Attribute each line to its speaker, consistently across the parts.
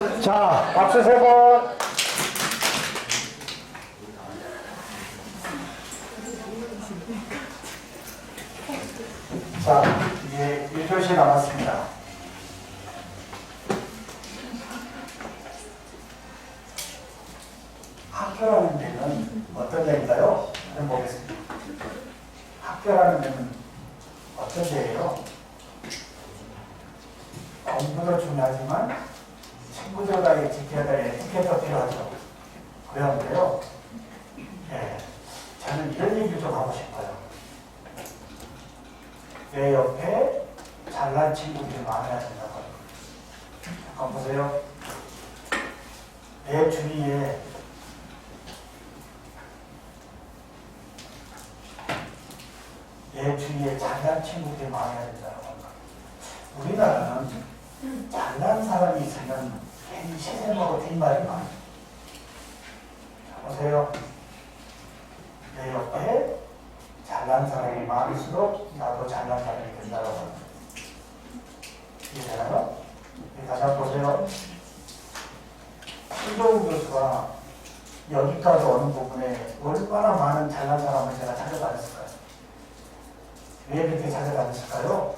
Speaker 1: 자, 박수 세 번. 자, 이제 1교시 남았습니다. 학교라는 데는 어떤 데인가요? 한번 보겠습니다. 학교라는 데는 어떤 데예요? 공부도 중요하지만 친구들과의 지켜야 될 에티켓도 필요하죠. 그런데요, 저는 이런 얘기를 좀 하고 싶어요. 내 옆에 잘난 친구들이 많아야 된다고. 잠깐 보세요. 내 주위에 잘난 친구들이 많아야 된다고 합니다. 우리나라는 잘난 사람이 있으면 괜히 세상하고 뒷말이 많아요. 자, 보세요. 내 옆에 잘난 사람이 많을수록 나도 잘난 사람이 된다고 합니다. 이해되나요? 다시 한번 보세요. 신동우 교수가 여기까지 오는 부분에 얼마나 많은 잘난 사람을 제가 찾아다녔을까요? 왜 그렇게 찾아다녔을까요?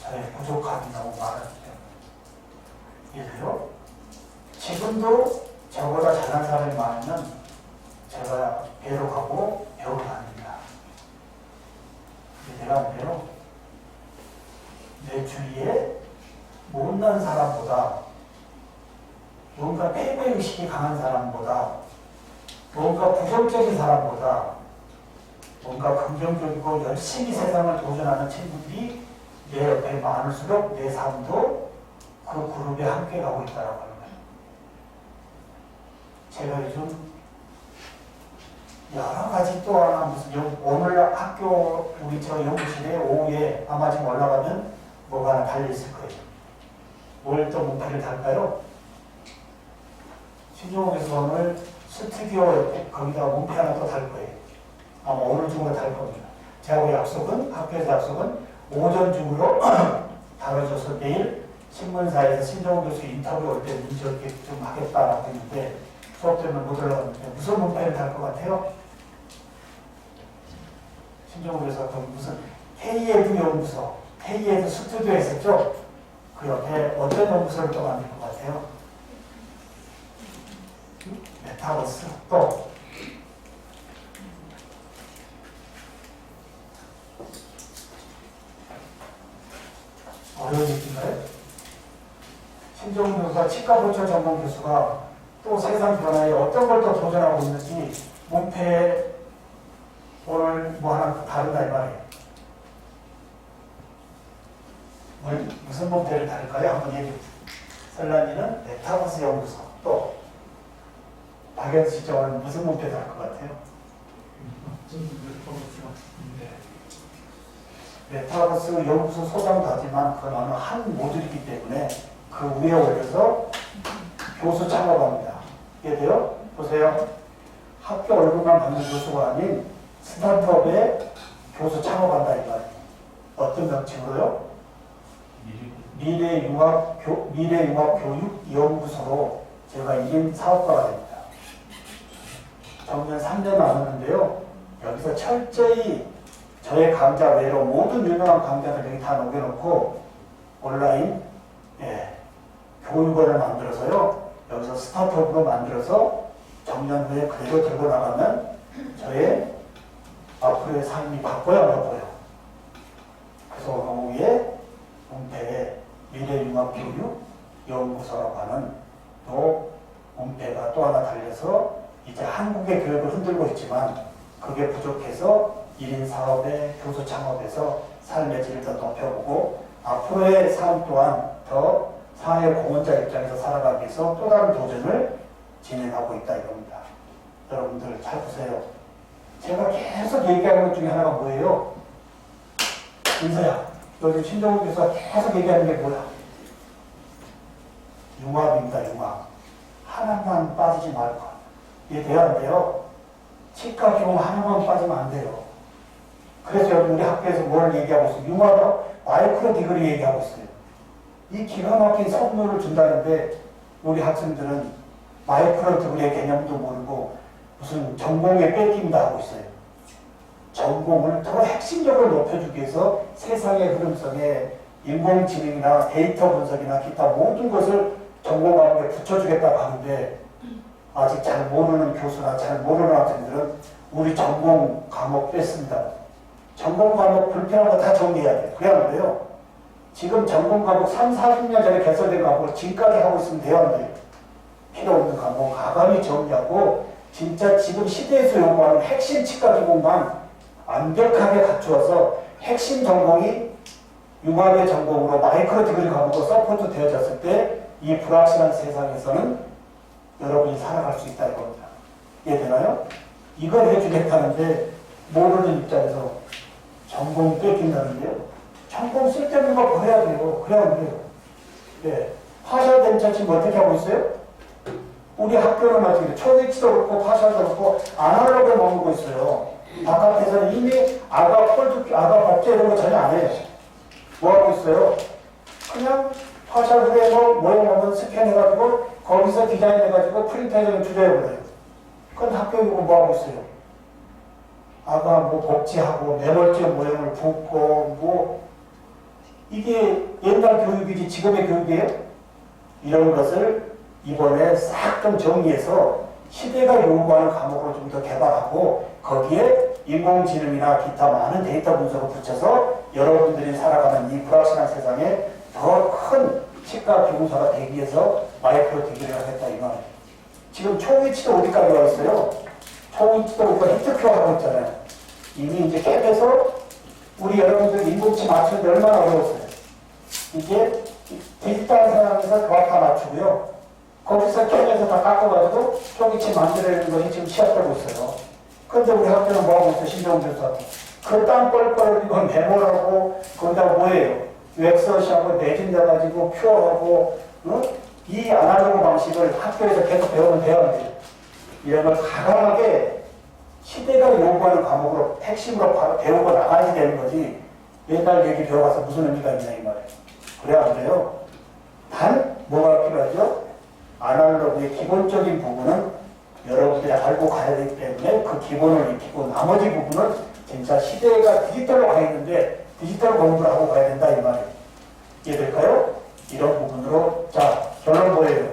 Speaker 1: 저의 부족함이 너무 많았기 때문에. 이해돼요? 지금도 저보다 잘난 사람이 많으면 제가 배로 가고 배우러 다닙니다. 이해가 안 돼요? 내 주위에 못난 사람보다 뭔가 패배의식이 강한 사람보다 뭔가 부정적인 사람보다 뭔가 긍정적이고 열심히 세상을 도전하는 친구들이 내 옆에 많을수록 내 삶도 그 그룹에 함께 가고 있다고 하는 거예요. 제가 요즘 여러 가지 또 하나 무슨 오늘 학교 우리 저 연구실에 오후에 아마 지금 올라가면 뭐가 하나 달려있을 거예요. 뭘 또 문패를 달까요? 신종욱에서 오늘 스튜디오 옆에 거기다 문패 하나 또 달 거예요. 아마 오늘 중으로 달 겁니다. 제하고 약속은, 학교에서 약속은 오전 중으로 다뤄줘서 내일 신문사에서 신종욱 교수 인터뷰 올 때 문제 이렇게 좀 하겠다라고 했는데 수업 때문에 못 올라갔는데 무슨 문패를 달 것 같아요? 신종욱 교수가 무슨 K에드 연구소, K에드 스튜디오 했었죠? 그 옆에 어떤 연구소를 또 만들 것 같아요? 메타버스 또 어려운 얘기인가요? 신종욱 교수가 치과보철 전문 교수가 또 세상 변화에 어떤 걸 더 도전하고 있는지 문패에 오늘 뭐 하나 다른다 이 말이에요. 무슨 문패를 다룰까요? 한번 얘기해 주세요. 설란이는 메타버스 연구소 또 박연수 씨 오늘 무슨 문패 다룰 것 같아요? 메타버스 연구소 소장도 하지만 그건 어느 한 모듈이기 때문에 그 위에 올려서 교수 창업합니다. 이해돼요? 보세요. 학교 얼굴만 받는 교수가 아닌 스타트업에 교수 창업한다 이 말이에요. 어떤 명칭으로요? 미래융합교육연구소로 제가 1인 사업가가 됩니다. 정년 3년 남았는데요. 여기서 철저히 저의 강좌 외로 모든 유명한 강좌들 여기 다 녹여놓고 온라인 교육원을 만들어서요. 여기서 스타트업으로 만들어서 정년 후에 그대로 들고 나가면 저의 앞으로의 삶이 바꿔야 바꿔요. 그래서 오후에 문패에 미래융합교육연구소라고 하는 또 문패가 또 하나 달려서 이제 한국의 교육을 흔들고 있지만 그게 부족해서 1인 사업에 교수 창업해서 삶의 질을 더 높여보고 앞으로의 삶 또한 더 사회 공헌자 입장에서 살아가기 위해서 또 다른 도전을 진행하고 있다 이겁니다. 여러분들 잘 보세요. 제가 계속 얘기하는 것 중에 하나가 뭐예요? 인서야, 요즘 신종욱 교수가 계속 얘기하는 게 뭐야? 융합입니다. 융합. 하나만 빠지지 말고. 이해돼야 안 돼요? 치과 교육 하나만 빠지면 안 돼요. 그래서 여기 우리 학교에서 뭘 얘기하고 있어요? 융합으로 마이크로 디그리 얘기하고 있어요. 이 기가 막힌 선물을 준다는데 우리 학생들은 마이크로 디그리의 개념도 모르고 무슨 전공에 뺏긴다 하고 있어요. 전공을 더 핵심적으로 높여주기 위해서 세상의 흐름성에 인공지능이나 데이터 분석이나 기타 모든 것을 전공 과목에 붙여주겠다고 하는데 아직 잘 모르는 교수나 잘 모르는 학생들은 우리 전공 과목 뺐습니다. 전공 과목 불필요한 거 다 정리해야 돼요. 그래야 안 돼요. 지금 전공 과목 3, 40년 전에 개설된 과목을 지금까지 하고 있으면 돼요, 안 돼요? 필요 없는 과목 가감히 정리하고 진짜 지금 시대에서 요구하는 핵심 치과 기본만 완벽하게 갖추어서 핵심 전공이 융합의 전공으로 마이크로 디그리 과목으로 서포트 되어졌을 때 이 불확실한 세상에서는 여러분이 살아갈 수 있다 이겁니다. 이해되나요? 이걸 해주겠다는데 모르는 입장에서 전공 뺏긴다는데요. 전공 쓸데없는 거 버려야 돼요. 그래야 안 돼요. 예. 파셜 덴처 지금 어떻게 하고 있어요? 우리 학교는 마찬가지로 초기치도 그렇고 파셜도 그렇고 아날로그를 머물고 있어요. 바깥에서는 이미 아가 폴드, 아가 법제 이런 거 전혀 안 해요. 뭐 하고 있어요? 그냥 파셜 후에 모양 한번 스캔해가지고 거기서 디자인해가지고 프린트해서 주제해버려요. 그건 학교이고 뭐 하고 있어요? 아가 뭐 복제하고 매몰제 모양을 붓고 뭐 이게 옛날 교육이지 지금의 교육이에요? 이런 것을 이번에 싹 좀 정리해서 시대가 요구하는 과목으로 좀 더 개발하고 거기에 인공지능이나 기타 많은 데이터 분석을 붙여서 여러분들이 살아가는 이 불확실한 세상에 더 큰 치과 교육사가 되기 위해서 마이크로 디그리를 하겠다 이 말이에요. 지금 초위치도 어디까지 와 있어요? 초위치도 우리가 히트표 하고 있잖아요. 이미 이제 캡에서 우리 여러분들 인공치 맞추는데 얼마나 어려웠어요. 이게 디지털 상황에서 다 맞추고요. 거기서 캡에서 다 깎아가지고 초기치 만들어내는 것이 지금 시작되고 있어요. 근데 우리 학교는 뭐하고 있어요? 신정훈 교수한테. 그 땀 뻘뻘 흘리고 메모하고 거기다 뭐예요? 웹서시하고 매진돼가지고 큐어하고 이 아날로그 방식을 학교에서 계속 배우면 돼야 돼요. 이런 걸 과감하게 시대가 요구하는 과목으로 핵심으로 바로 배우고 나가야 되는 거지 옛날 얘기 배워가서 무슨 의미가 있냐 이 말이에요. 그래야 안 돼요. 단 뭐가 필요하죠? 아날로그의 기본적인 부분은 여러분들이 알고 가야 되기 때문에 그 기본을 익히고 나머지 부분은 진짜 시대가 디지털로 가 있는데 디지털 공부를 하고 가야 된다 이 말이에요. 이해될까요? 이런 부분으로 자 결론 뭐예요?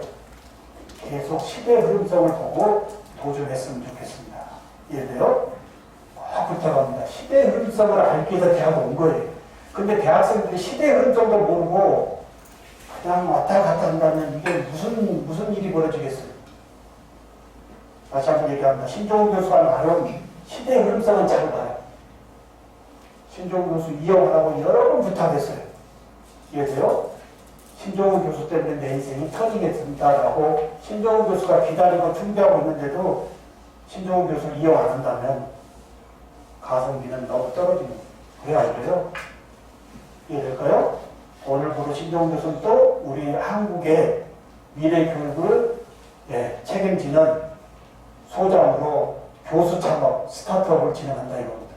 Speaker 1: 계속 시대의 흐름성을 보고 도전했으면 좋겠습니다. 이해돼요? 꼭 부탁합니다. 시대의 흐름성을 알기 위해서 대학에 온 거예요. 근데 대학생들이 시대의 흐름성도 모르고 그냥 왔다 갔다 한다면 이게 무슨 일이 벌어지겠어요? 다시 한번 얘기합니다. 신종훈 교수가 말은 시대의 흐름성은 잘 봐요. 신종훈 교수 이용하라고 여러 번 부탁했어요. 이해돼요? 신종훈 교수 때문에 내 인생이 터지겠습니다라고 신종훈 교수가 기다리고 준비하고 있는데도 신종훈 교수를 이용 안 한다면 가성비는 너무 떨어지는 거예요. 그래 안 돼요? 이해될까요? 오늘부로 신종훈 교수는 또 우리 한국의 미래 교육을 책임지는 소장으로 교수 창업, 스타트업을 진행한다 이겁니다.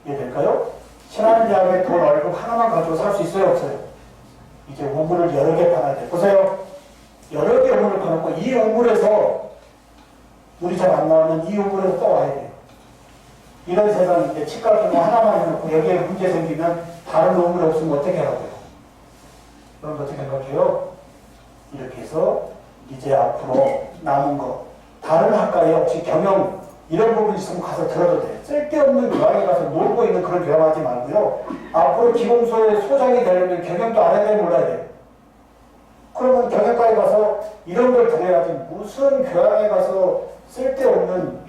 Speaker 1: 이해될까요? 신한대학의 돈 월급 하나만 가지고 살 수 있어요? 없어요? 이제 우물을 여러 개 파놔야 돼요. 보세요. 여러 개 우물을 파놓고 이 우물에서 물이 잘 안 나오면 이 우물에서 또 와야 돼요. 이런 세상인데 치과 기능 하나만 해놓고 여기에 문제 생기면 다른 우물이 없으면 어떻게 하라고요? 그럼 어떻게 생각해요? 이렇게 해서 이제 앞으로 남은 거 다른 학과에 혹시 경영 이런 부분 있으면 가서 들어도 돼요. 쓸데없는 교양에 가서 놀고 있는 그런 교양하지 말고요. 앞으로 기공소의 소장이 되려면 경영도 알아야 돼 몰라야 돼. 그러면 경영과에 가서 이런 걸 들어야지 무슨 교양에 가서 쓸데없는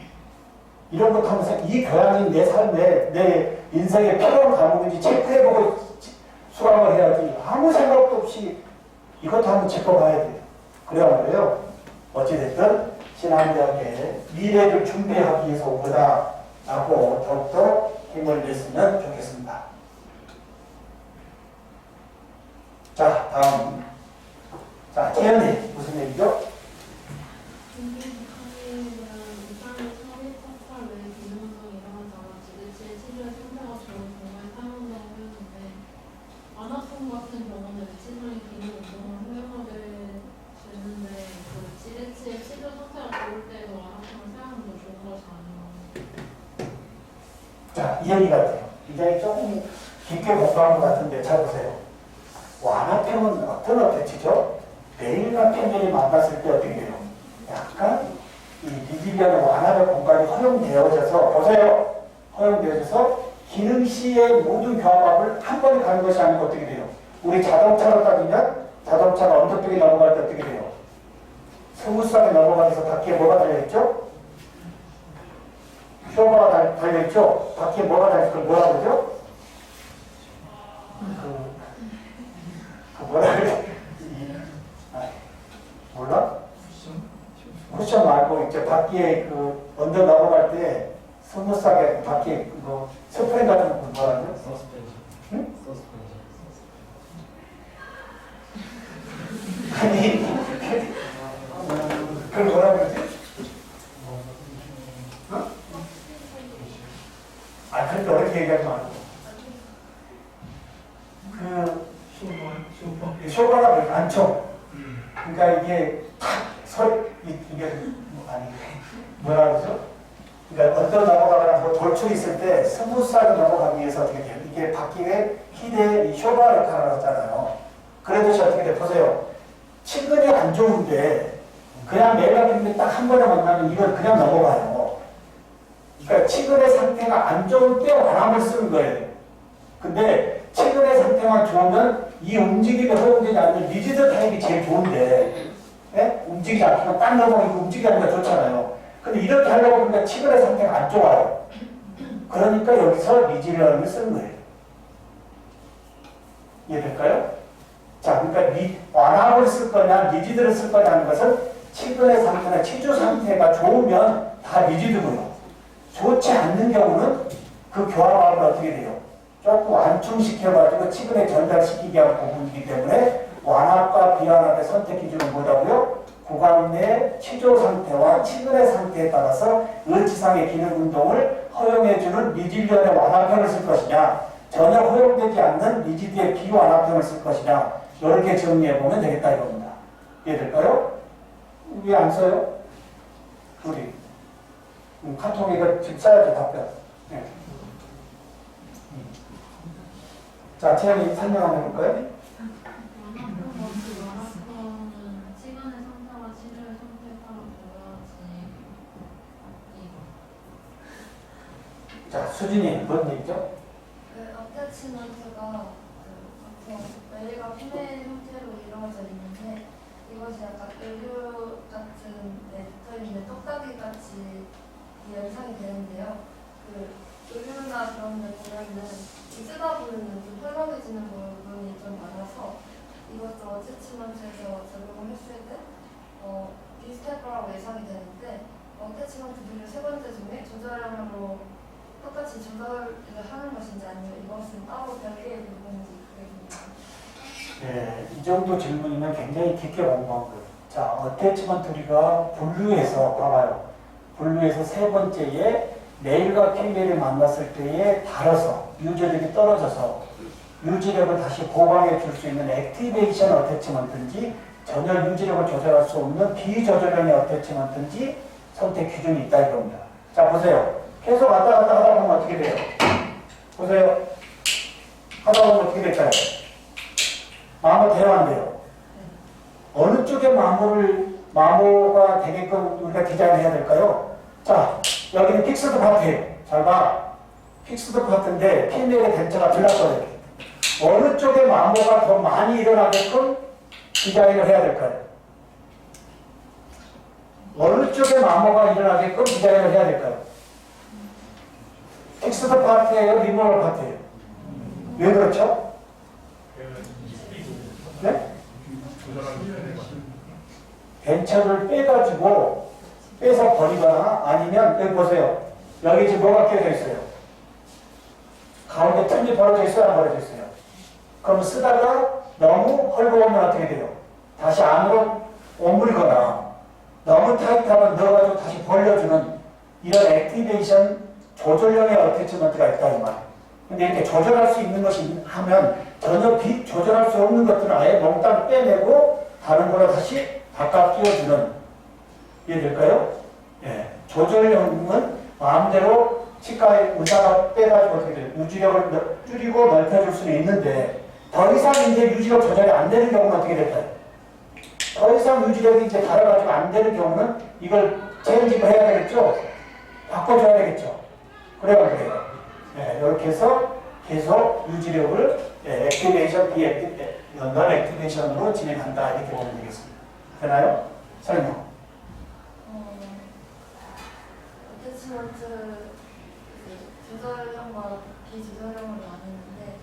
Speaker 1: 이런 것 하면서 이 교양이 내 삶에 내 인생에 필요한 과목인지 체크해보고 수강을 해야지 아무 생각도 없이 이것도 한번 짚어봐야 돼요. 그래야 말이에요. 어찌됐든 신한대학의 미래를 준비하기 위해서 온 거다라고 더욱더 힘을 냈으면 좋겠습니다. 자, 다음. 자, 태연이 무슨 얘기죠?
Speaker 2: 아나폰 같은 경우는 외치상의 기능을
Speaker 1: 이 얘기 같아요. 굉장히 조금 깊게 공부한 것 같은데 잘 보세요. 완화평은 어떤 어태치죠? 매일과 편견이 만났을 때 어떻게 돼요? 약간 이 리질리언의 완화적 공간이 허용되어져서 보세요. 허용되어져서 기능시의 모든 교합합을 한 번에 가는 것이 아니고 어떻게 돼요? 우리 자동차로 따지면 자동차가 언더백이 넘어갈 때 어떻게 돼요? 스무스하게 넘어가면서 바퀴에 뭐가 달려있죠? 쇼바가 달려있죠? 바퀴에 뭐가 달려있죠? 뭐라 그러죠? 뭐라 그래? 몰라? 쿠션 말고 이제 바퀴에 그 언더 넘어갈 때 스무스하게 바퀴에 뭐 스프링 같은 거 뭐라 그래?
Speaker 2: 서스펜션.
Speaker 1: 응?
Speaker 2: 서스펜션.
Speaker 1: 아니 그걸 뭐라 그러지? 어? 아 그렇게 어렵게 얘기하지 말고 그 쇼바가 안쳐. 그러니까 이게 이게 아니 뭐라 그러죠? 그러니까 언더 넘어가거나 뭐 돌출이 있을 때 스무스하게 넘어가기 위해서 어떻게 돼요? 이게 바퀴에 히대 이 쇼바 역할을 하잖아요. 그래도 어떻게 돼? 보세요. 친근이 안 좋은데 그냥 매력인데 딱 한 번에 만나면 이걸 그냥 넘어가요. 그러니까 친근의 상태가 안 좋을 때 완함을 쓰는 거예요. 근데 친근의 상태만 좋으면 이 움직임이 허용되지 않는 리지드 타입이 제일 좋은데 예? 움직이지 않고 딱 넘어가고 움직이지 않으니까 좋잖아요. 근데 이렇게 하려고 보니까 친근의 상태가 안 좋아요. 그러니까 여기서 리지드를 쓰는 거예요. 이해될까요? 자, 그러니까 완화를 쓸 거냐, 리지드를 쓸 거냐 하는 것은 친근의 상태나 체조 상태가 좋으면 다 리지드고요. 좋지 않는 경우는 그 교합합을 어떻게 돼요? 조금 완충시켜가지고 친근에 전달시키게 한 부분이기 때문에 완합과 비완합의 선택 기준은 뭐라고요? 구간 내 체조 상태와 친근의 상태에 따라서 의지상의 기능 운동을 허용해주는 리질리언의 완합형을 쓸 것이냐, 전혀 허용되지 않는 리지드의 비완합형을 쓸 것이냐, 이렇게 정리해보면 되겠다 이겁니다. 이해될까요? 왜 안 써요? 우리 카톡에 이거 지금 써야지 답변. 네. 자, 태연이 설명 한번 해볼까요? 자, 수진이 뭔 얘기죠?
Speaker 3: 그 어태치먼트가 매일과 피메일 형태로 이루어져 있는데 이것이 약간 의류 같은 데 붙어있는 똑딱이 같이 연상이 되는데요. 그 의류나 그런 데 보면은 쓰다 보면은 좀 헐렁해지는 부분이 좀 많아서 이것도 어태치먼트에서 적용을 했을 때 비슷할 거라고 예상이 되는데 어태치먼트 분류 세 번째 중에 조절형으로 똑같이 조절을 하는 것인지 아니면 이것은 따로 별개의 부분인지 그게 궁금합니다.
Speaker 1: 네, 이 정도 질문이면 굉장히 깊게 공부한 거예요. 자, 어태치먼트 우리가 분류해서 봐봐요. 분류해서 세 번째에 메일과 피메일을 만났을 때에 달아서 유지력이 떨어져서 유지력을 다시 보강해 줄 수 있는 액티베이션 어태치먼트인지 전혀 유지력을 조절할 수 없는 비조절형의 어태치먼트인지 선택 기준이 있다 이겁니다. 자, 보세요. 계속 왔다 갔다 하다 보면 어떻게 돼요? 보세요. 하다 보면 어떻게 될까요? 마모 대화인데요. 어느 쪽에 마모가 되게끔 우리가 디자인해야 될까요? 자, 여기는 픽스드 파트예요. 잘 봐. 픽스드 파트인데 피메일의 덴처가 들락거려요. 어느 쪽에 마모가 더 많이 일어나게끔 디자인을 해야 될까요? 어느 쪽에 마모가 일어나게끔 디자인을 해야 될까요? 픽스드 파트예요? 리모럴 파트예요? 왜 그렇죠? 네? 벤처를 빼서 버리거나 아니면 여기 보세요. 여기 지금 뭐가 끼어져 있어요? 가운데 틈이 벌어져 있어요? 안 벌어져 있어요? 그럼 쓰다가 너무 헐거우면 어떻게 돼요? 다시 안으로 오므리거나 너무 타이트하면 넣어가지고 다시 벌려주는 이런 액티베이션 조절형의 어태치먼트가 있다 이 말. 근데 이렇게 조절할 수 있는 것이 하면 전혀 조절할 수 없는 것들은 아예 몽땅 빼내고 다른 거로 다시 바깥 끼워주는. 이해될까요? 예. 조절형은 마음대로 치과 의사가 빼가지고 어떻게 돼요? 유지력을 줄이고 넓혀줄 수는 있는데 더 이상 이제 유지력 조절이 안 되는 경우는 어떻게 될까요? 더 이상 유지력이 이제 달아가지고 안 되는 경우는 이걸 체인지를 해야 되겠죠? 바꿔줘야 되겠죠? 그래야 돼요. 네, 이렇게 해서 계속 유지력을 액티베이션, 넌 액티베이션으로 진행한다. 이렇게 보면 되겠습니다. 되나요? 설명.
Speaker 3: 어태치먼트 조절형과 비조절형으로 나뉘는데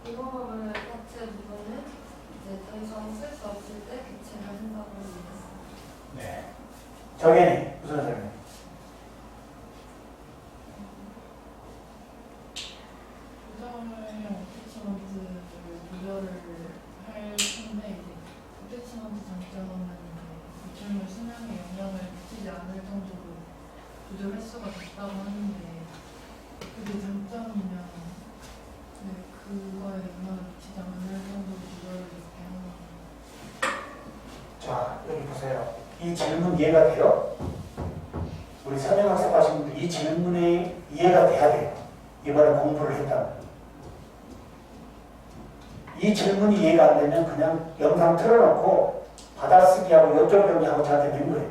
Speaker 3: 이 방법을 파트 부분을 이제 더 이상 쓸 수 없을 때 교체를 한다고 얘기했습니다.
Speaker 1: 네. 정현이 무슨 설명?
Speaker 2: 조절형 어태치먼트를 조절을 할 텐데 어태치먼트 장점은 보충물 수명에 영향을 미치지 않을 정도로 조절 횟수가 적다고 하는데 그게 장점이면 그거에 영향을 미치지 않을 정도로 조절을 이렇게 하는 거예요.
Speaker 1: 자, 여기 보세요. 이 질문 이해가 돼요? 우리 선행학습 하신 분들 이 질문이 이해가 돼야 돼요. 이번에 공부를 했다면. 이 질문이 이해가 안 되면 그냥 영상 틀어놓고 받아쓰기하고 요점 정리하고 저한테 낸 거예요.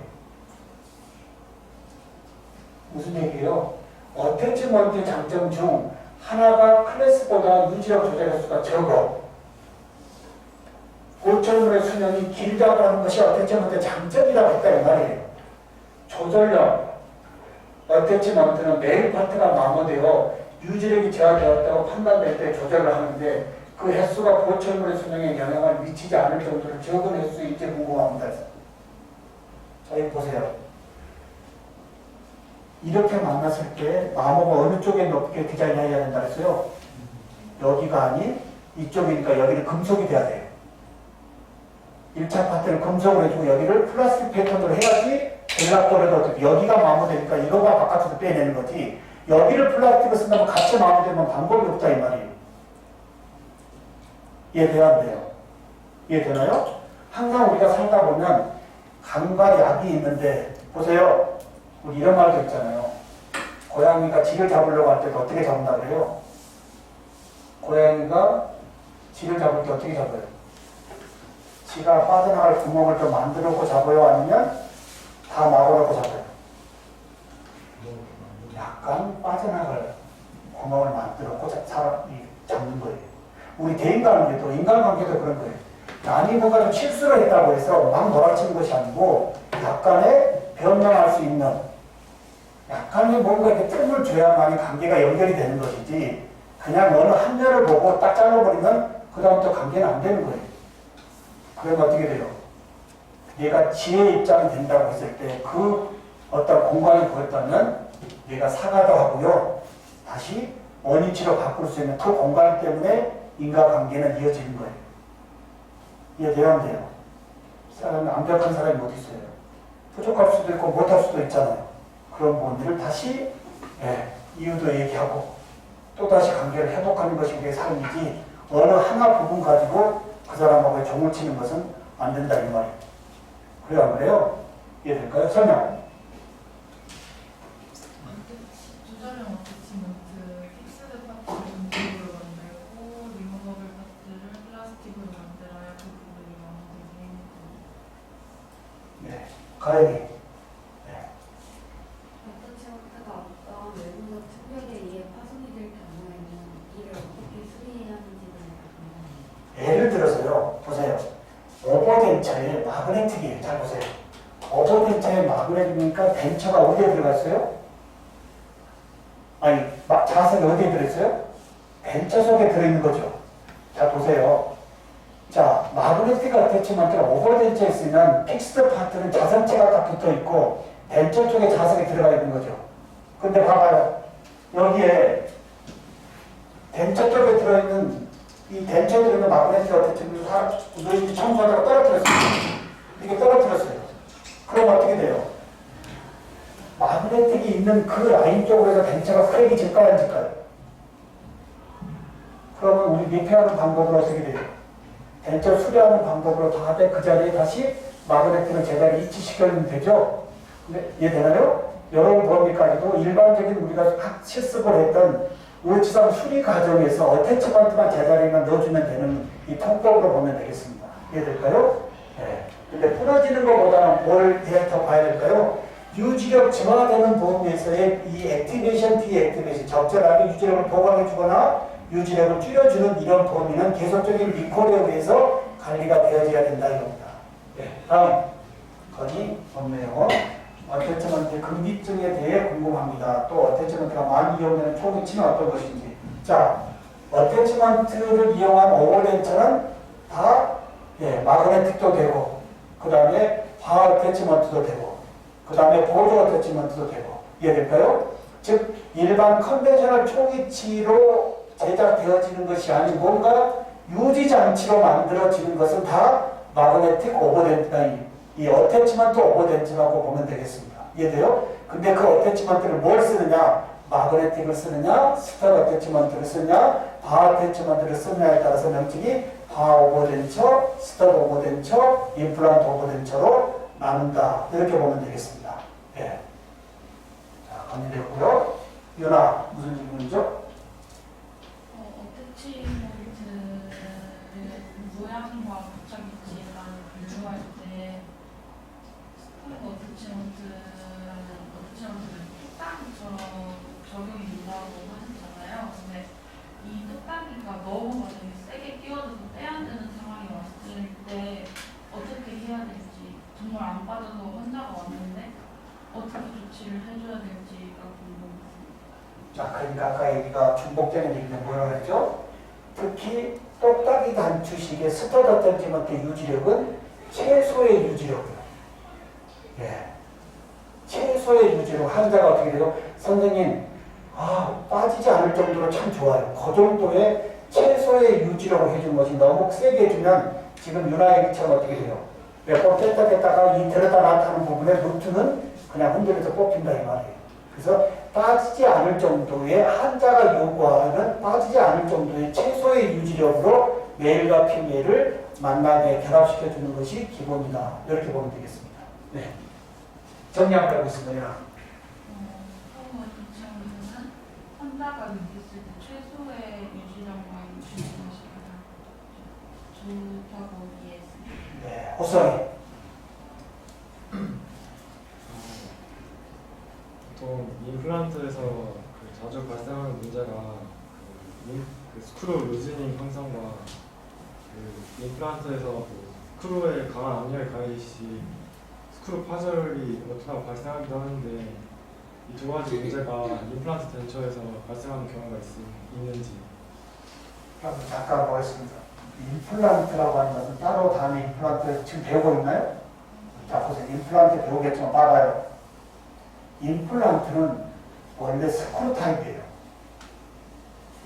Speaker 1: 무슨 얘기예요? 어태치먼트 장점 중 하나가 클래스보다 유지력 조절 횟수가 적어. 고철물의 수명이 길다고 하는 것이 어태치먼트의 장점이라고 했다 이 말이에요. 조절력. 어태치먼트는 메인 파트가 마모되어 유지력이 저하되었다고 판단될 때 조절을 하는데 그 횟수가 고철물의 수명에 영향을 미치지 않을 정도로 적은 횟수인지 궁금합니다. 자, 여기 보세요. 이렇게 만났을 때 마모가 어느 쪽에 높게 디자인해야 된다 그랬어요? 여기가 아닌 이쪽이니까 여기는 금속이 돼야 돼요. 1차 파트를 금속으로 해주고 여기를 플라스틱 패턴으로 해야지 전락도래도 어떻게 여기가 마모되니까 이거가 바깥으로 빼내는 거지 여기를 플라스틱을 쓴다면 같이 마모되면 방법이 없다 이 말이에요. 이해돼요 안 돼요? 이해되나요? 항상 우리가 살다 보면 간과 약이 있는데 보세요. 우리 이런 말도 있잖아요. 고양이가 쥐를 잡으려고 할 때도 어떻게 잡는다 그래요? 고양이가 쥐를 잡을 때 어떻게 잡아요? 쥐가 빠져나갈 구멍을 좀 만들고 잡아요? 아니면 다 막아놓고 잡아요? 약간 빠져나갈 구멍을 만들고 잡는 거예요. 우리 대인관계도 인간관계도 그런 거예요. 남이 뭔가 좀 실수를 했다고 해서 막 몰아치는 것이 아니고 약간의 변명할 수 있는 약간의 뭔가 이렇게 틈을 줘야만이 관계가 연결이 되는 것이지 그냥 어느 한 면을 보고 딱 잘라버리면 그 다음부터 관계는 안 되는 거예요. 그러면 어떻게 돼요? 얘가 지혜의 입장이 된다고 했을 때 그 어떤 공간을 보였다면 얘가 사과도 하고요. 다시 원위치로 바꿀 수 있는 그 공간 때문에 인과관계는 이어지는 거예요. 이해돼요? 안 돼요? 사람이 완벽한 사람이 어디 있어요? 부족할 수도 있고 못할 수도 있잖아요. 그런 부분들을 다시 이유도 얘기하고 또다시 관계를 회복하는 것이 우리의 삶이지 어느 하나 부분 가지고 그 사람하고 종을 치는 것은 안 된다 이 말이에요. 그래요 안 그래요? 이해될까요? 설명.
Speaker 2: 조절형 어태치먼트 픽스드 파트를 금속으로 만들고 리무버블 파트를 플라스틱으로 만들어야 그 부분이 완성되게
Speaker 1: 네. 가연이.
Speaker 4: 어태치먼트가 어떤 외부적 충격에 의해 파손이 될 경우에는 이를 어떻게 수리해야 하는지를 궁금해요.
Speaker 1: 예를 들어서요. 보세요. 오버덴처의 마그네틱이에요. 잘 보세요. 오버덴처의 마그네틱이니까 덴처가 어디에 들어갔어요? 아니, 자석이 어디에 들어있어요? 덴처 속에 들어있는 거죠. 자, 보세요. 자, 마그네틱 어태치먼트가 오버덴처에 있으면 픽스드 파트는 자성체가 딱 붙어있고 덴처 쪽에 자석이 들어가 있는 거죠. 근데 봐봐요. 여기에 덴처 쪽에 들어있는 이 덴처에 들어있는 마그네틱 어태치먼트 청소하다가 떨어뜨렸어요. 이게 떨어뜨렸어요. 그럼 어떻게 돼요? 마그네틱이 있는 그 라인 쪽으로 해서 덴처가 크랙이 질까요? 안 질까요? 그러면 우리 리페어하는 방법으로 어떻게 돼요? 덴처 수리하는 방법으로 다음에 그 자리에 다시 마그네틱을 제자리에 이치시켜주면 되죠? 네, 이해되나요? 이런 범위까지도 일반적인 우리가 실습을 했던 오지상 수리 과정에서 어태치먼트만 제자리에만 넣어주면 되는 이 통법으로 보면 되겠습니다. 이해될까요? 네. 근데 부러지는 것보다는 뭘 더 봐야 될까요? 유지력 증화되는 범위에서의 이 액티베이션, 디액티베이션, 적절하게 유지력을 보강해주거나 유지력을 줄여주는 이런 범위는 계속적인 리콜에 의해서 관리가 되어져야 된다 이겁니다. 네. 다음 건의 법내용어 어태치먼트 금기증에 대해 궁금합니다. 또 어태치먼트가 많이 이용되는 초기치는 어떤 것인지. 자, 어태치먼트를 이용한 오버렌처는 다 마그네틱도 되고, 그 다음에 화 어태치먼트도 되고, 그 다음에 보조 어태치먼트도 되고. 이해될까요? 즉 일반 컨벤셔널 초기치로 제작되어지는 것이 아닌 뭔가 유지장치로 만들어지는 것은 다 마그네틱 오버렌트가 이 어태치먼트 오버렌트라고 보면 되겠습니다. 이해돼요? 근데 그 어태치먼트를 뭘 쓰느냐? 마그네틱을 쓰느냐? 스터 어태치먼트를 쓰느냐? 바 어태치먼트를 쓰느냐에 따라서 명칭이 바 오버렌처, 스터 오버렌처, 임플란트 오버렌처로 나눈다. 이렇게 보면 되겠습니다. 예. 자, 건의됐고요. 유나, 무슨 질문이죠?
Speaker 2: 어태치먼트의 모양과 붙잡이지랑 비교할 때 스프링 어태치먼트는 뚝딱이처럼 적용이 된다고 하셨잖아요. 근데 이 뚝딱이가 너무 만약에 세게 끼워져서 떼야 되는 상황이 왔을 때 어떻게 해야 될지, 정말 안 빠져서 환자가 왔는데 어떻게 조치를 해줘야 될지가 궁금했습니다.
Speaker 1: 자, 그러니까 아까 얘기가 중복되는 얘기인데 뭐라고 했죠? 특히 똑딱이 단추식의 스터드 어태치먼트 유지력은 최소의 유지력이에요. 예. 최소의 유지력. 환자가 어떻게 돼요? 선생님, 빠지지 않을 정도로 참 좋아요. 그 정도의 최소의 유지력을 해준 것이 너무 세게 해주면 지금 유나 얘기처럼 어떻게 돼요? 몇 번 뺐다가 이 들었다 나타나는 부분에 루트는 그냥 흔들려서 뽑힌다 이 말이에요. 그래서 빠지지 않을 정도의 환자가 요구하는 빠지지 않을 정도의 최소의 유지력으로 메일과 피메일을 만나게 결합시켜주는 것이 기본이다. 이렇게 보면 되겠습니다. 네. 정리 한번 해보겠습니다.
Speaker 2: 처음 어태치먼트는 환자가 느꼈을 때 최소의 유지력만 주는 것이 가장 좋다고 이해했습니다.
Speaker 1: 네. 호성이.
Speaker 5: 보통 임플란트에서 자주 발생하는 문제가 그 스크루 루즈닝 현상과 임플란트에서 스크루에 강한 압력이 가해시 스크루 파절이 어떻게 발생하기도 하는데 이 두 가지 문제가 임플란트 덴처에서 발생하는 경우가 있는지.
Speaker 1: 그럼 잠깐 보겠습니다. 임플란트라고 하는 것은 따로 다른 임플란트 지금 배우고 있나요? 자, 보세요. 임플란트 배우겠지만 봐봐요. 임플란트는 원래 스크루 타입이에요.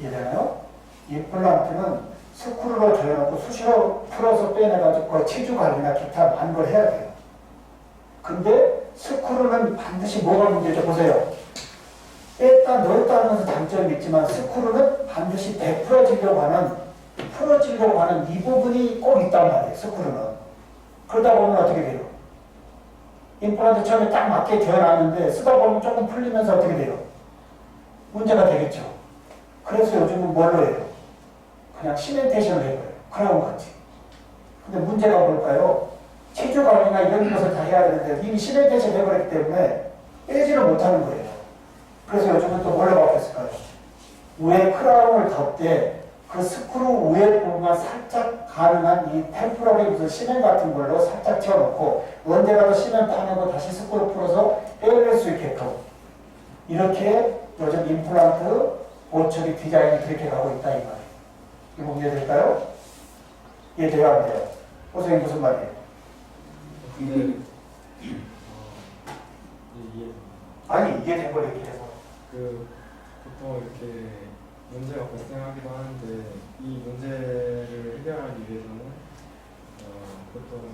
Speaker 1: 이해되나요? 임플란트는 스크루로 조여놓고 수시로 풀어서 빼내가지고 그 치주 관리나 기타 많은 걸 해야 돼요. 근데 스크루는 반드시 뭐가 문제죠? 보세요. 뺐다 넣었다 하면서 장점이 있지만 스크루는 반드시 풀어지려고 하는 이 부분이 꼭 있단 말이에요. 스크루는. 그러다 보면 어떻게 돼요? 임플란트 처음에 딱 맞게 되어놨는데 쓰다 보면 조금 풀리면서 어떻게 돼요? 문제가 되겠죠. 그래서 요즘은 뭘로 해요? 그냥 시멘테이션을 해버려요. 크라운 같이. 근데 문제가 뭘까요? 치주 관리나 이런 것을 다 해야 되는데 이미 시멘테이션 해버렸기 때문에 빼지를 못하는 거예요. 그래서 요즘은 또 뭘로 바뀌었을까요? 위에 크라운을 덮되 그 스크루 위에 부분만 살짝 가능한 이 템프러리 무슨 시멘 같은 걸로 살짝 채워놓고 언제라도 시멘 파내고 다시 스크루 풀어서 빼낼 수 있게끔 이렇게 요즘 임플란트 보철이 디자인이 그렇게 가고 있다 이 말이에요. 이거 이해될까요? 이해돼요 안 돼요? 선생님 무슨 말이에요?
Speaker 5: 근데
Speaker 1: 아니 이해된 걸 얘기해서
Speaker 5: 보통 이렇게 문제가 발생하기도 하는데 이 문제를 해결하기 위해서는 보통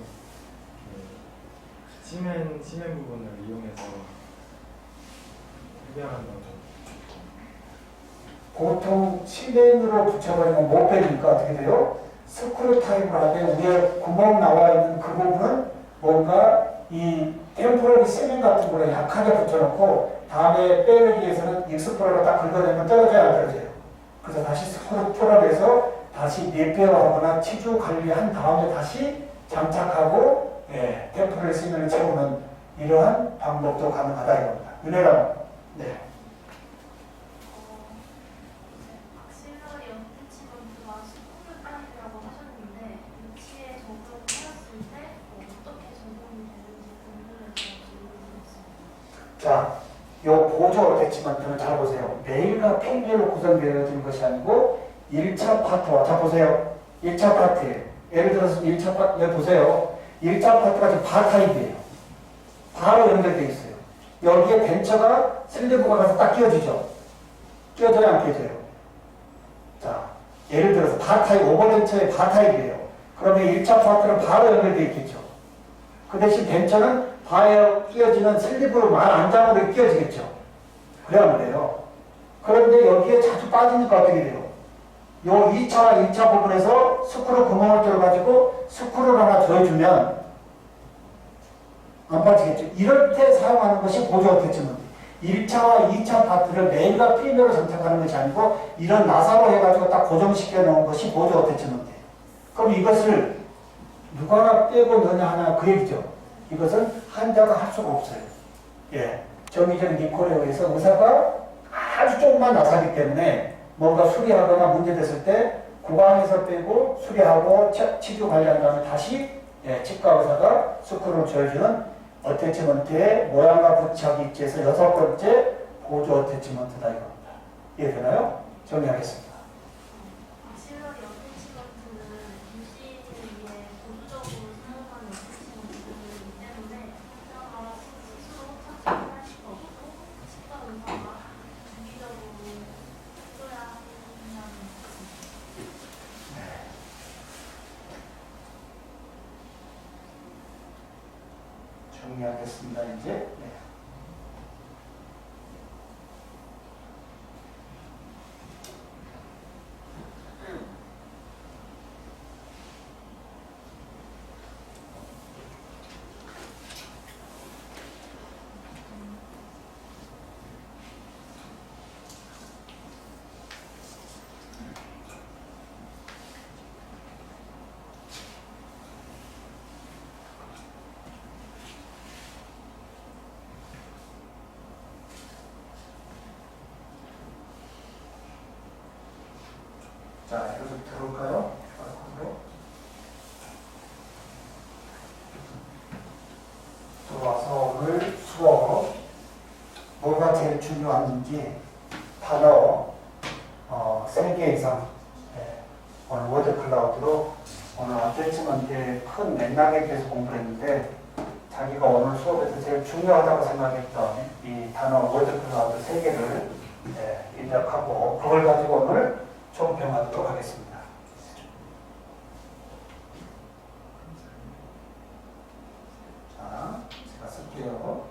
Speaker 5: 시멘 부분을 이용해서 해결한다고.
Speaker 1: 보통 시멘으로 붙여버리면 못 빼니까 어떻게 돼요? 스크류 타입을 하되 위에 구멍 나와 있는 그 부분은 뭔가 이 템포럴 세면 같은 거를 약하게 붙여놓고 다음에 빼기 위해서는 익스플로러 딱 긁어내면 떨어져야 안 떨어져요. 그래서 다시 스크루 풀업해서 다시 리페어하거나 치주 관리한 다음에 다시 장착하고 템포럴 세면을 채우는 이러한 방법도 가능하다 이겁니다. 윤혜랑 네.
Speaker 3: 악실러리 어태치먼트가 스크류 타입이라고 하셨는데 위치에 적용을 하였을 때 어떻게 적용이 되는지 궁금해서 질문드렸습니다.
Speaker 1: 자, 요 보조 어태치먼트는 잘 보세요. 메일과 펜별로 구성되어진 것이 아니고 1차 파트와 자 보세요. 1차 파트에 예를 들어서 1차 파트 여기 보세요. 1차 파트가 지금 바 타입이에요. 바로 연결되어 있어요. 여기에 벤처가 슬리브가 가서 딱 끼워지죠. 끼워져요 안 끼워져요? 자, 예를 들어서 바 타입 오버벤처의 바 타입이에요. 그러면 1차 파트는 바로 연결되어 있겠죠. 그 대신 벤처는 바에 끼워지는 슬리브로 말 안장으로 끼워지겠죠. 그래야 그래요. 그런데 여기에 자주 빠지니까 어떻게 돼요? 요 2차와 1차 부분에서 스크루 구멍을 뚫어가지고 스크루를 하나 조여주면 안 빠지겠죠. 이럴 때 사용하는 것이 보조 어태치먼트. 1차와 2차 파트를 메인과 피면으로 장착하는 것이 아니고 이런 나사로 해가지고 딱 고정시켜 놓은 것이 보조 어태치먼트예요. 그럼 이것을 누가 하나 빼고 넣냐 하나 그 얘기죠. 이것은 환자가 할 수가 없어요. 예. 정기적인 리콜에 의해서 의사가 아주 조금만 나사기 때문에 뭔가 수리하거나 문제됐을 때 구강에서 빼고 수리하고 치주 관리한 다음에 다시 치과 의사가 스크루를 조여주는 어태치먼트의 모양과 부착이 입지에서 6번째 보조 어태치먼트다 이겁니다. 이해되나요? 정리하겠습니다.
Speaker 3: 악실러리 어태치먼트는 임신을 위해 보조적으로 사용하는 어태치먼트이기 때문에 환자가 스스로 착용할 수가 없고 치과 의사가 주기적으로 해줘야 한다는 말씀입니다.
Speaker 1: 정리하겠습니다. 이제 네. 자, 이거 좀 들어올까요? 들어와서 오늘 수업 뭐가 제일 중요한지 단어 3개 이상 오늘 워드 클라우드로 오늘 어태치먼트의 큰 맥락에 대해서 공부를 했는데 자기가 오늘 수업에서 제일 중요하다고 생각했던 이 단어 워드 클라우드 3개를 입력하고 그걸 가지고 오늘 총평하도록 하겠습니다. 자, 제가 쓸게요.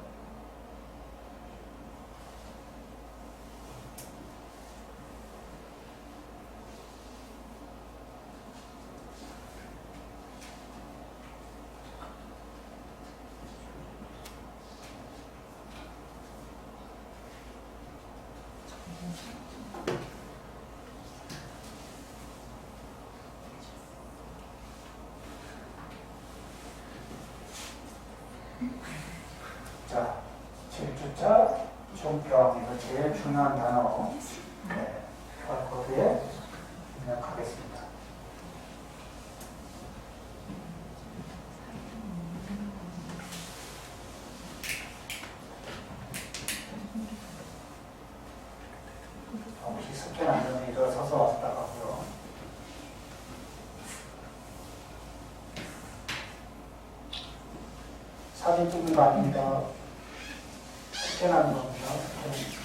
Speaker 1: 자, 7주차 총평 이거 제일 중요한 단어 QR코드에 입력하겠습니다. 혹시 스캔 안 되면 일어서서 왔다 가고요. 사진 찍는 거 아닙니다. 스캔하는 겁니다. 스캔.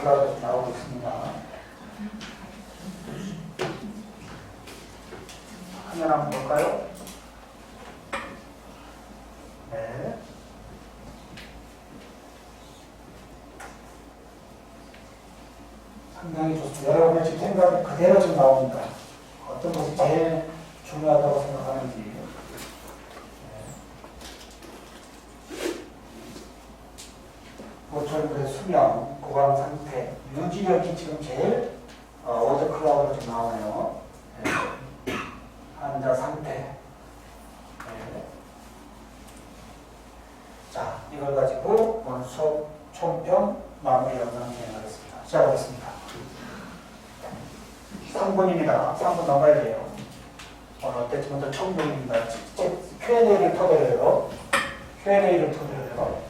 Speaker 1: 클라우드 나오고 있습니다. 화면 한번 볼까요? 네. 상당히 좋습니다. 여러분의 지금 생각 그대로 지금 나옵니다. 어떤 것이 제일 중요하다고 생각하는지. 보철물의 수명, 고강 상태, 유지력이 지금 제일 워드 클라우드로 지금 나오네요. 네. 환자 상태. 네. 자, 이걸 가지고 오늘 수업 총평 마무리 영상 진행하겠습니다. 시작하겠습니다. 3분입니다. 3분 넘어야 돼요. 어땠지 먼저 총평입니다. Q&A를 터드려요. Q&A를 터드려요.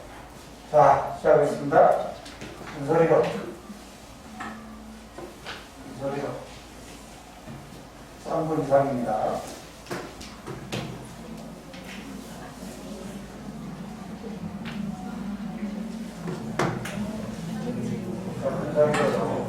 Speaker 1: 자, 시작하겠습니다. 윤소리로. 윤소리로. 3분 이상입니다. 자, 윤소리로.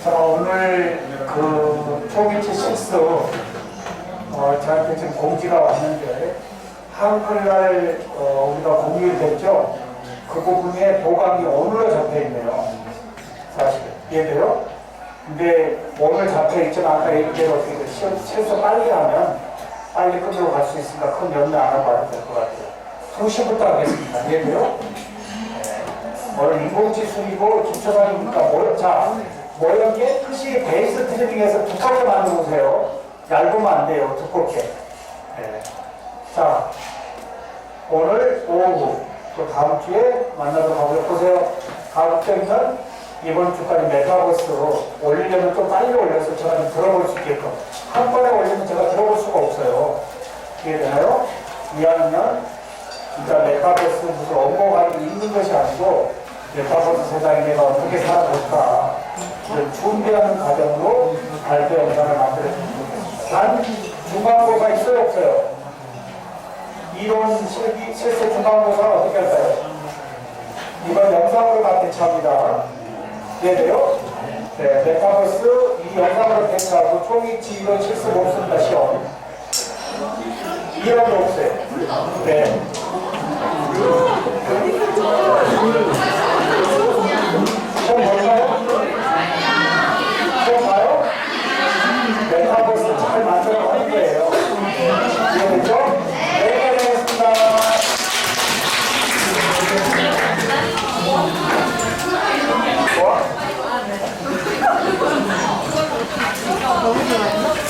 Speaker 1: 자, 오늘 그 초기치 실수 저한테 지금 공지가 왔는데 한글날 우리가 공유됐죠? 그 부분에 보강이 오늘로 잡혀있네요. 사실 이해돼요? 근데 오늘 잡혀있지만 아까 얘기대로 어떻게 시험 최소 빨리 하면 빨리 끝내고 갈 수 있으니까 큰 염려 안 하고 가도 될 것 같아요. 2시부터 하겠습니다. 이해돼요? 오늘 인공지술이고 기초반이니까 자, 모형 깨끗이 베이스 트리밍해서 두껍게 만들어보세요. 얇으면 안 돼요. 두껍게. 네. 자, 오늘 오후 또 다음 주에 만나도록 하고요. 보세요. 다음 주에는 이번 주까지 메타버스로 올리려면 좀 빨리 올려서 제가 좀 들어볼 수 있게끔. 한 번에 올리면 제가 들어볼 수가 없어요. 이해되나요? 이해하면 진짜 메타버스 무슨 업무가 있는 것이 아니고 메타버스 세상에 내가 어떻게 살아볼까 이런 준비하는 과정으로 발표 영상을 만들어주는 겁니다. 단 중간고사 있어요 없어요? 이론 실습 중간고사 어떻게 할까요? 이건 영상으로 다 대처합니다. 이해돼요? 네, 메타버스 이 영상으로 대처하고 총익지 이론 실습 없습니다. 시험 이론도 없어요. 네.